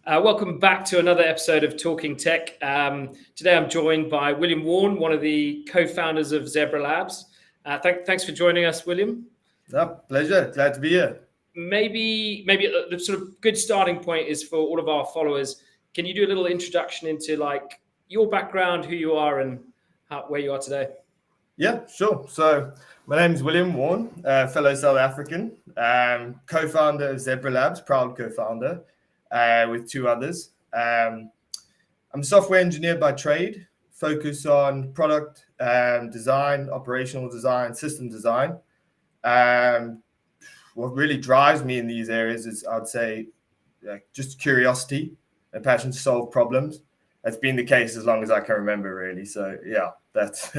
Welcome back to another episode of Talking Tech. Today I'm joined by William Warne, one of the co-founders of ZebraLabs. Thanks for joining us, William. Pleasure. Glad to be here. Maybe the sort of good starting point is for all of our followers. Can you do a little introduction into like your background, who you are, and where you are today? Yeah, sure. So my name is William Warne, fellow South African, co-founder of ZebraLabs, proud co-founder with two others. I'm a software engineer by trade, focus on product design, operational design, system design. What really drives me in these areas is, I'd say, just curiosity and passion to solve problems. That's been the case as long as I can remember, really. So yeah, that's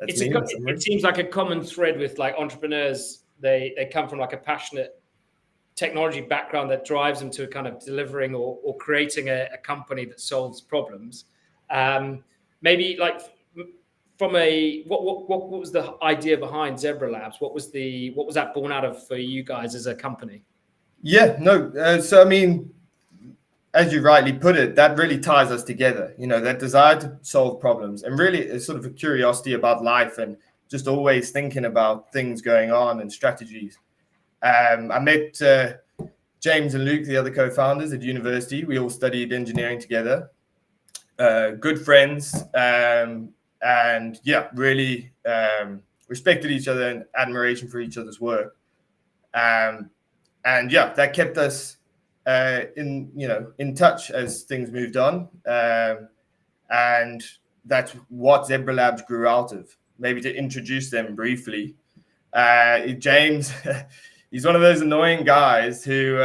it seems like a common thread with like entrepreneurs. They come from like a passionate technology background that drives them to kind of delivering or creating a company that solves problems. Maybe like from what was the idea behind ZebraLabs? What was that born out of for you guys as a company? Yeah, no. So I mean, as you rightly put it, that really ties us together. You know, that desire to solve problems, and really it's sort of a curiosity about life and just always thinking about things going on and strategies. I met James and Luke, the other co-founders at university. We all studied engineering together. Good friends, and yeah, really respected each other and admiration for each other's work. And yeah, that kept us in touch as things moved on, and that's what ZebraLabs grew out of. Maybe to introduce them briefly, James, he's one of those annoying guys who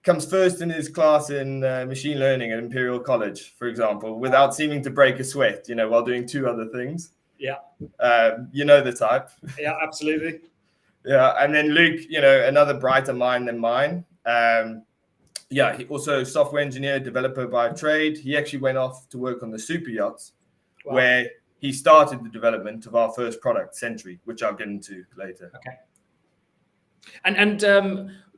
comes first in his class in machine learning at Imperial College, for example, without seeming to break a sweat, while doing two other things. Yeah. You know the type. Yeah, absolutely. Yeah, and then Luke, another brighter mind than mine. Yeah, he also software engineer, developer by trade. He actually went off to work on the super yachts, wow, where he started the development of our first product, Sentry, which I'll get into later. Okay. And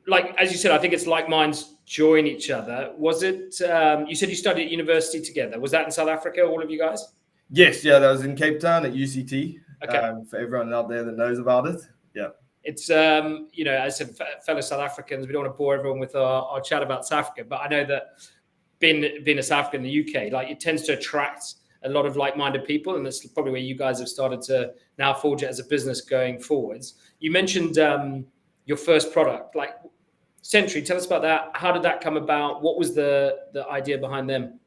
like as you said, I think it's like minds join each other. Was it? You said you studied at university together. Was that in South Africa? All of you guys? Yes, yeah, that was in Cape Town at UCT. Okay. For everyone out there that knows about it, yeah. It's as I said, fellow South Africans, we don't want to bore everyone with our chat about South Africa, but I know that being a South African in the UK, like it tends to attract a lot of like-minded people, and that's probably where you guys have started to now forge it as a business going forwards. You mentioned your first product, like Sentry. Tell us about that. How did that come about? What was the idea behind them?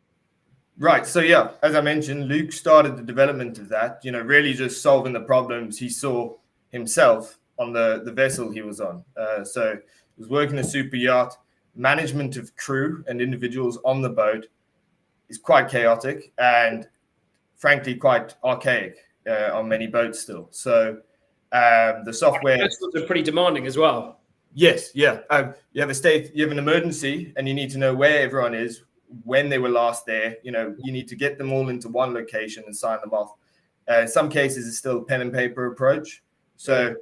Right. So yeah, as I mentioned, Luke started the development of that. Really just solving the problems he saw himself on the vessel he was on. So he was working a super yacht. Management of crew and individuals on the boat is quite chaotic and frankly quite archaic on many boats still. So the software vessels are pretty demanding as well. Yes, yeah. You have an emergency and you need to know where everyone is, when they were last there. You need to get them all into one location and sign them off. In some cases, it's still a pen and paper approach. So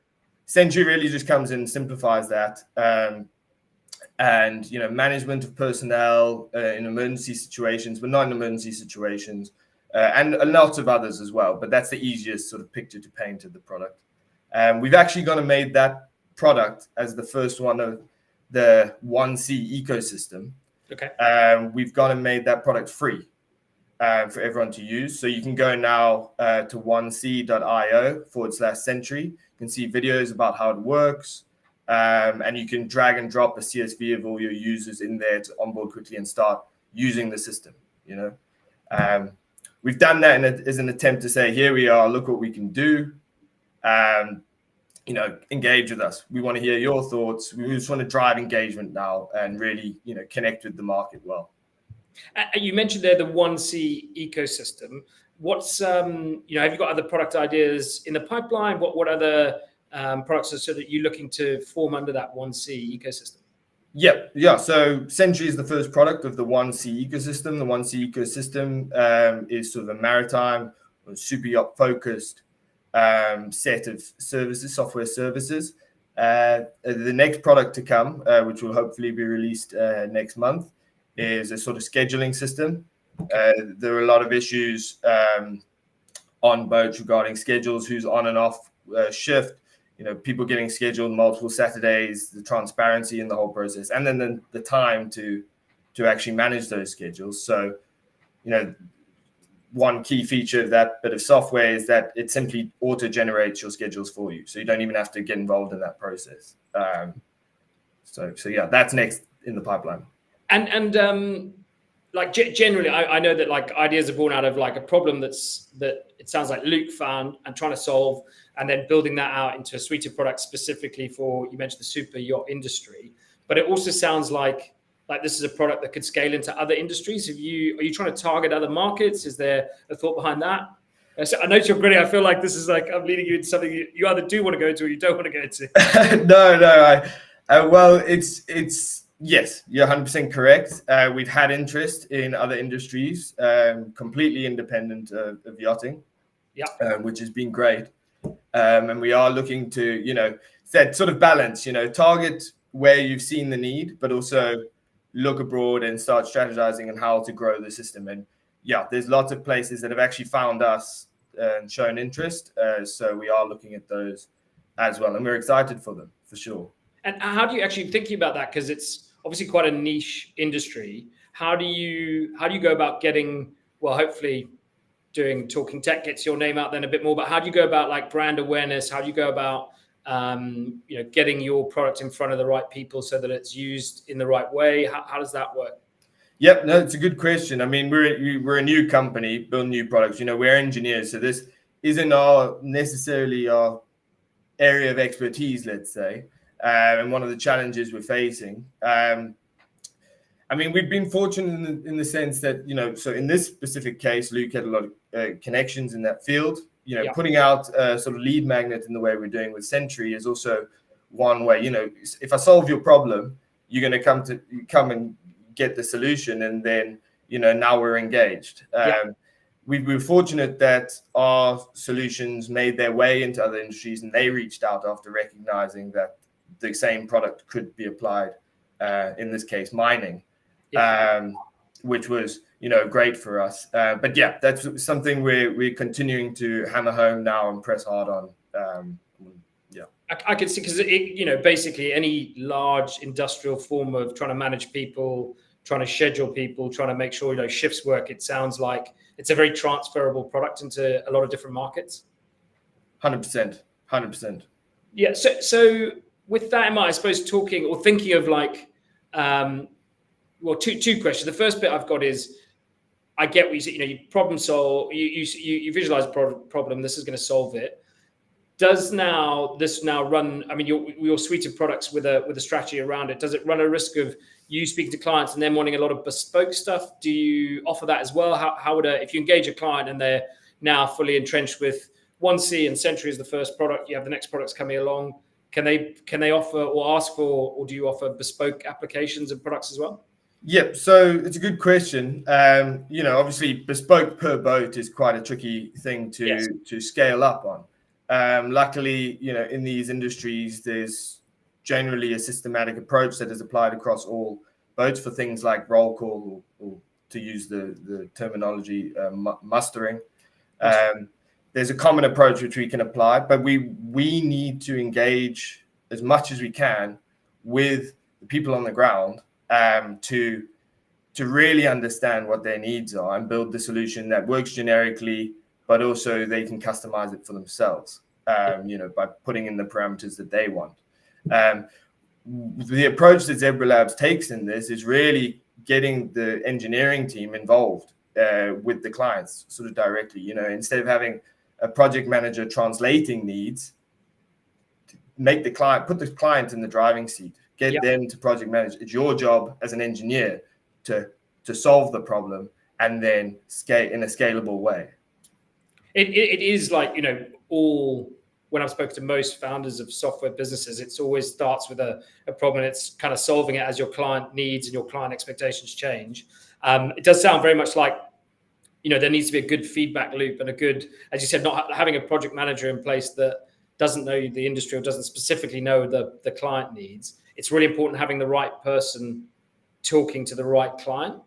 Sentry really just comes in and simplifies that. And management of personnel in emergency situations, but not in emergency situations, and a lot of others as well. But that's the easiest sort of picture to paint of the product. We've actually gone and made that product as the first one of the OneSea ecosystem. Okay. We've gone and made that product free for everyone to use. So you can go now to onesea.io/Sentry. You can see videos about how it works. And you can drag and drop a CSV of all your users in there to onboard quickly and start using the system. We've done that as an attempt to say, here we are, look what we can do. Engage with us. We want to hear your thoughts. We just want to drive engagement now and really, connect with the market well. You mentioned there the OneSea ecosystem. What's, have you got other product ideas in the pipeline? What other products are sort of you looking to form under that OneSea ecosystem? Yeah. So Sentry is the first product of the OneSea ecosystem. The OneSea ecosystem is sort of a maritime, super yacht focused set of services, software services. The next product to come, which will hopefully be released next month, is a sort of scheduling system. There are a lot of issues on boats regarding schedules, who's on and off shift, people getting scheduled multiple Saturdays, the transparency in the whole process, and then the time to actually manage those schedules. So, one key feature of that bit of software is that it simply auto-generates your schedules for you. So you don't even have to get involved in that process. So yeah, that's next in the pipeline. And like generally, I know that like ideas are born out of like a problem that it sounds like Luke found and trying to solve, and then building that out into a suite of products specifically for, you mentioned the super yacht industry, but it also sounds like this is a product that could scale into other industries. Are you trying to target other markets? Is there a thought behind that? So I know you're grinning. I feel like this is like I'm leading you into something you either do want to go into or you don't want to go into. No. Well, it's yes, you're 100% correct. We've had interest in other industries, completely independent of yachting, which has been great. And we are looking to, that sort of balance, target where you've seen the need, but also look abroad and start strategizing on how to grow the system. And yeah, there's lots of places that have actually found us and shown interest. So we are looking at those as well. And we're excited for them, for sure. And how do you actually think about that? Because it's obviously quite a niche industry. How do you go about getting, well, hopefully Talking Tech gets your name out then a bit more, but how do you go about like brand awareness? How do you go about getting your product in front of the right people so that it's used in the right way? How does that work? Yep, no, it's a good question. I mean, we're a new company, building new products. We're engineers, so this isn't necessarily our area of expertise, let's say, and one of the challenges we're facing. I mean, we've been fortunate in the sense that, so in this specific case, Luke had a lot of connections in that field. Putting out a sort of lead magnet in the way we're doing with Sentry is also one way. If I solve your problem, you're going to come and get the solution, and then now we're engaged. We were fortunate that our solutions made their way into other industries, and they reached out after recognizing that the same product could be applied, in this case, mining, which was great for us. But yeah, that's something we're continuing to hammer home now and press hard on. I can see, because basically any large industrial form of trying to manage people, trying to schedule people, trying to make sure shifts work, it sounds like it's a very transferable product into a lot of different markets. 100%. Yeah. So with that in mind, I suppose talking or thinking of like, two questions. The first bit I've got is, I get what you say. You problem solve. You visualize a problem. This is going to solve it. Does this now run? I mean, your suite of products with a strategy around it. Does it run a risk of you speaking to clients and them wanting a lot of bespoke stuff? Do you offer that as well? How would if you engage a client and they're now fully entrenched with OneSea and Sentry is the first product, you have the next products coming along. Can they offer or ask for, or do you offer bespoke applications and products as well? Yep. So it's a good question. Obviously bespoke per boat is quite a tricky thing to scale up on. Luckily, in these industries, there's generally a systematic approach that is applied across all boats for things like roll call, or to use the terminology, mustering. There's a common approach which we can apply, but we need to engage as much as we can with the people on the ground to really understand what their needs are and build the solution that works generically, but also they can customize it for themselves, by putting in the parameters that they want. The approach that ZebraLabs takes in this is really getting the engineering team involved with the clients sort of directly, instead of having a project manager translating needs, put the client in the driving seat, get them to project manage. It's your job as an engineer to solve the problem and then scale in a scalable way. It is like, when I've spoken to most founders of software businesses, it always starts with a problem. It's kind of solving it as your client needs and your client expectations change. It does sound very much like, there needs to be a good feedback loop and a good, as you said, not having a project manager in place that doesn't know the industry or doesn't specifically know the client needs. It's really important having the right person talking to the right client.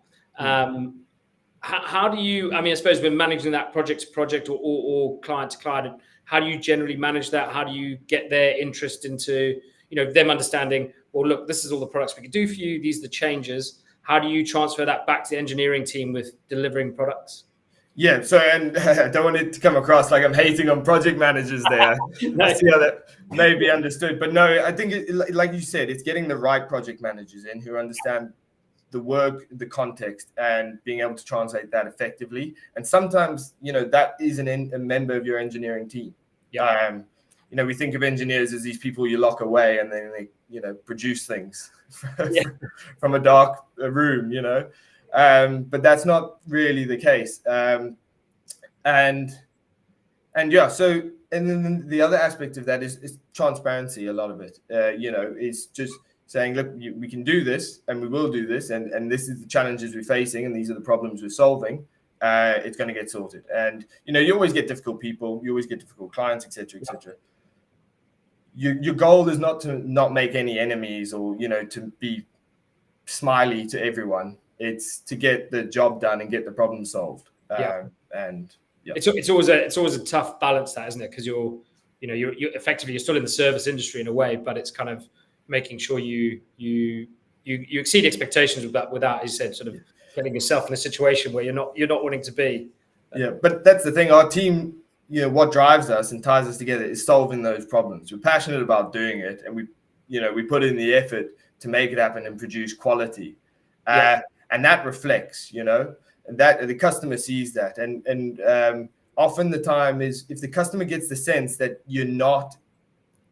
How do you, I mean, I suppose when managing that project to project or client to client, how do you generally manage that? How do you get their interest into, them understanding, well, look, this is all the products we could do for you. These are the changes. How do you transfer that back to the engineering team with delivering products? Yeah, so, and I don't want it to come across like I'm hating on project managers there. No. I see how that may be understood. But no, I think, like you said, it's getting the right project managers in who understand the work, the context, and being able to translate that effectively. And sometimes, that is a member of your engineering team. Yeah. We think of engineers as these people you lock away and then they, produce things from a dark room, but that's not really the case. And then the other aspect of that is transparency. A lot of it, is just saying, look, we can do this and we will do this. And this is the challenges we're facing. And these are the problems we're solving. It's going to get sorted. And, you always get difficult people. You always get difficult clients, et cetera, et cetera. Your goal is not to not make any enemies or, to be smiley to everyone. It's to get the job done and get the problem solved. It's always a tough balance, that, isn't it? Because you're effectively, you're still in the service industry in a way, but it's kind of making sure you exceed expectations without, as you said, sort of getting yourself in a situation where you're not wanting to be. Yeah, but that's the thing. Our team, what drives us and ties us together is solving those problems. We're passionate about doing it, and we put in the effort to make it happen and produce quality. And that reflects, and that the customer sees that. And often the time is if the customer gets the sense that you're not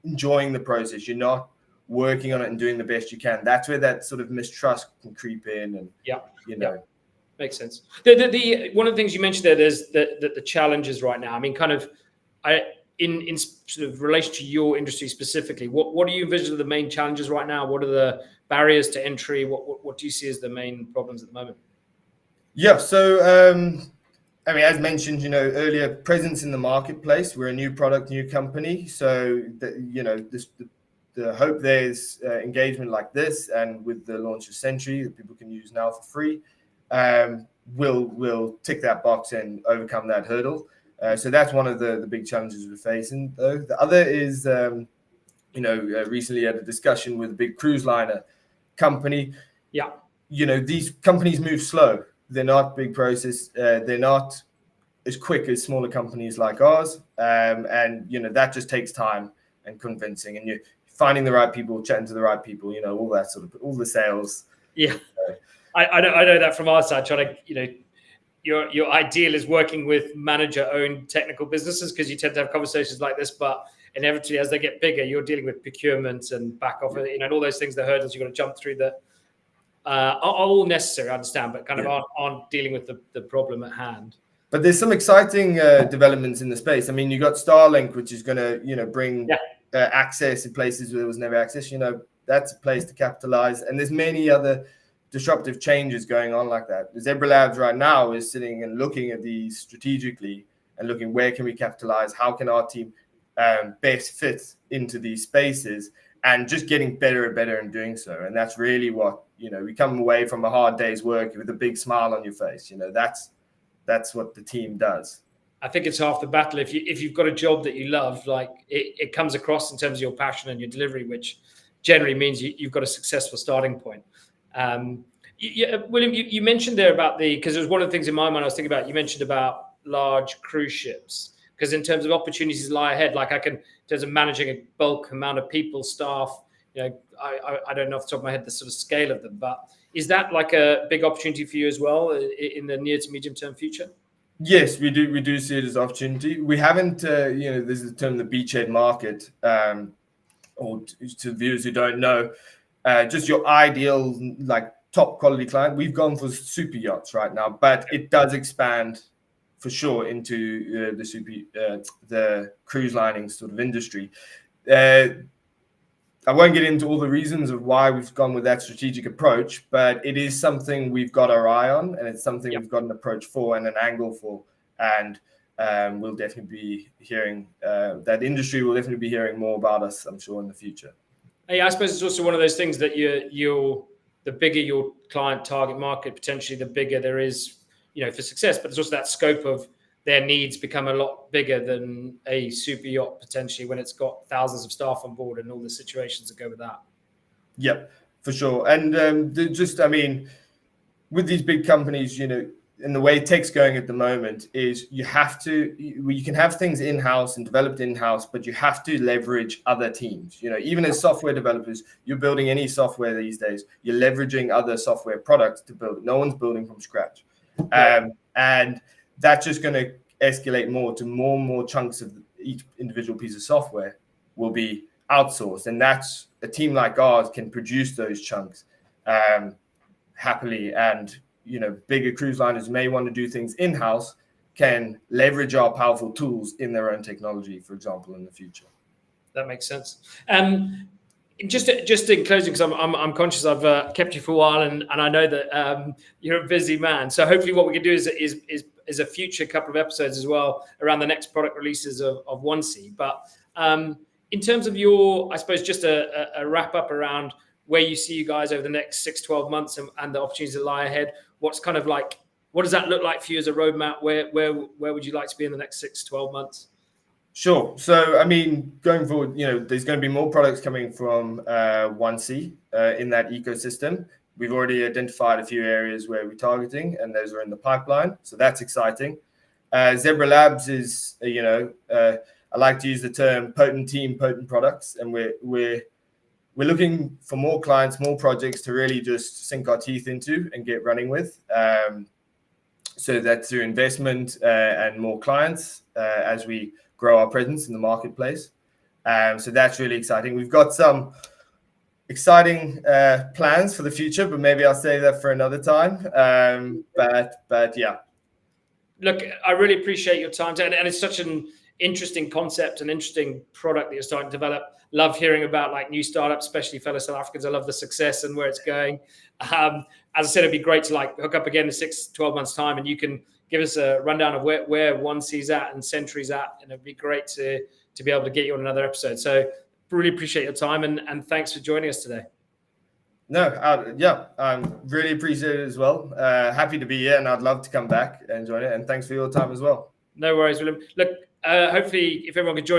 enjoying the process, you're not working on it and doing the best you can, that's where that sort of mistrust can creep in. And makes sense. The one of the things you mentioned there's the challenges right now. I mean, kind of, in sort of relation to your industry specifically, what do you envision are the main challenges right now? What are the barriers to entry? What do you see as the main problems at the moment? Yeah, so I mean, as mentioned, earlier, presence in the marketplace. We're a new product, new company, so the hope there is engagement like this, and with the launch of Sentry that people can use now for free, will tick that box and overcome that hurdle. So that's one of the big challenges we're facing. Though the other is, recently had a discussion with a big cruise liner company. Yeah, these companies move slow. They're not big process. They're not as quick as smaller companies like ours. And that just takes time and convincing, and you're finding the right people, chatting to the right people. All that sort of, all the sales. Yeah, I know that from our side. Trying to, your ideal is working with manager-owned technical businesses because you tend to have conversations like this, but inevitably as they get bigger, you're dealing with procurement and back office, and all those things, the hurdles you've got to jump through that are all necessary, I understand, but kind of aren't dealing with the problem at hand. But there's some exciting developments in the space. I mean, you got Starlink, which is going to, bring access in places where there was never access. That's a place to capitalize. And there's many other disruptive changes going on like that. ZebraLabs right now is sitting and looking at these strategically and looking where can we capitalize, how can our team best fit into these spaces, and just getting better and better in doing so. And that's really what, we come away from a hard day's work with a big smile on your face. That's what the team does. I think it's half the battle. If you've got a job that you love, like it comes across in terms of your passion and your delivery, which generally means you've got a successful starting point. William, you mentioned there about because it was one of the things in my mind I was thinking about. You mentioned about large cruise ships, because in terms of opportunities lie ahead, like in terms of managing a bulk amount of people, staff, I don't know off the top of my head the sort of scale of them, but is that like a big opportunity for you as well in the near to medium term future? Yes, we do. We do see it as opportunity. We haven't, there's the term the beachhead market, or to viewers who don't know, just your ideal like top quality client. We've gone for super yachts right now, but it does expand for sure into the cruise lining sort of industry. I won't get into all the reasons of why we've gone with that strategic approach, but it is something we've got our eye on, and it's something we've got an approach for and an angle for. And we'll definitely be hearing, that industry will definitely be hearing more about us, I'm sure, in the future. Hey, I suppose it's also one of those things that the bigger your client target market, potentially the bigger there is, for success. But there's also that scope of their needs become a lot bigger than a super yacht potentially when it's got thousands of staff on board and all the situations that go with that. Yep, for sure. And with these big companies, and the way tech's going at the moment is you can have things in-house and developed in-house, but you have to leverage other teams. Even as software developers, you're building any software these days, you're leveraging other software products to build it. No one's building from scratch. And that's just going to escalate more and more chunks of each individual piece of software will be outsourced. And that's a team like ours can produce those chunks happily. And bigger cruise liners may want to do things in-house, can leverage our powerful tools in their own technology, for example, in the future. That makes sense. Just in closing, because I'm conscious I've kept you for a while, and I know that you're a busy man. So hopefully, what we can do is a future couple of episodes as well around the next product releases of OneSea. But in terms of your, I suppose, just a wrap up around where you see you guys over the next 6-12 months and the opportunities that lie ahead. What's kind of like, what does that look like for you as a roadmap? Where would you like to be in the next 6-12 months? Sure. So, going forward, there's going to be more products coming from OneSea in that ecosystem. We've already identified a few areas where we're targeting, and those are in the pipeline. So that's exciting. ZebraLabs is, I like to use the term potent team, potent products, and we're looking for more clients, more projects to really just sink our teeth into and get running with. So that's through investment and more clients as we grow our presence in the marketplace. So that's really exciting. We've got some exciting plans for the future, but maybe I'll save that for another time. But yeah. Look, I really appreciate your time, and it's such an interesting concept, an interesting product that you're starting to develop. Love hearing about like new startups, especially fellow South Africans. I love the success and where it's going. As I said, it'd be great to like hook up again in 6-12 months time, and you can give us a rundown of where OneSea's at and Sentry's at, and it'd be great to be able to get you on another episode. So really appreciate your time, and thanks for joining us today. No, I really appreciate it as well. Happy to be here, and I'd love to come back and join it. And thanks for your time as well. No worries, William. Look, hopefully if everyone could join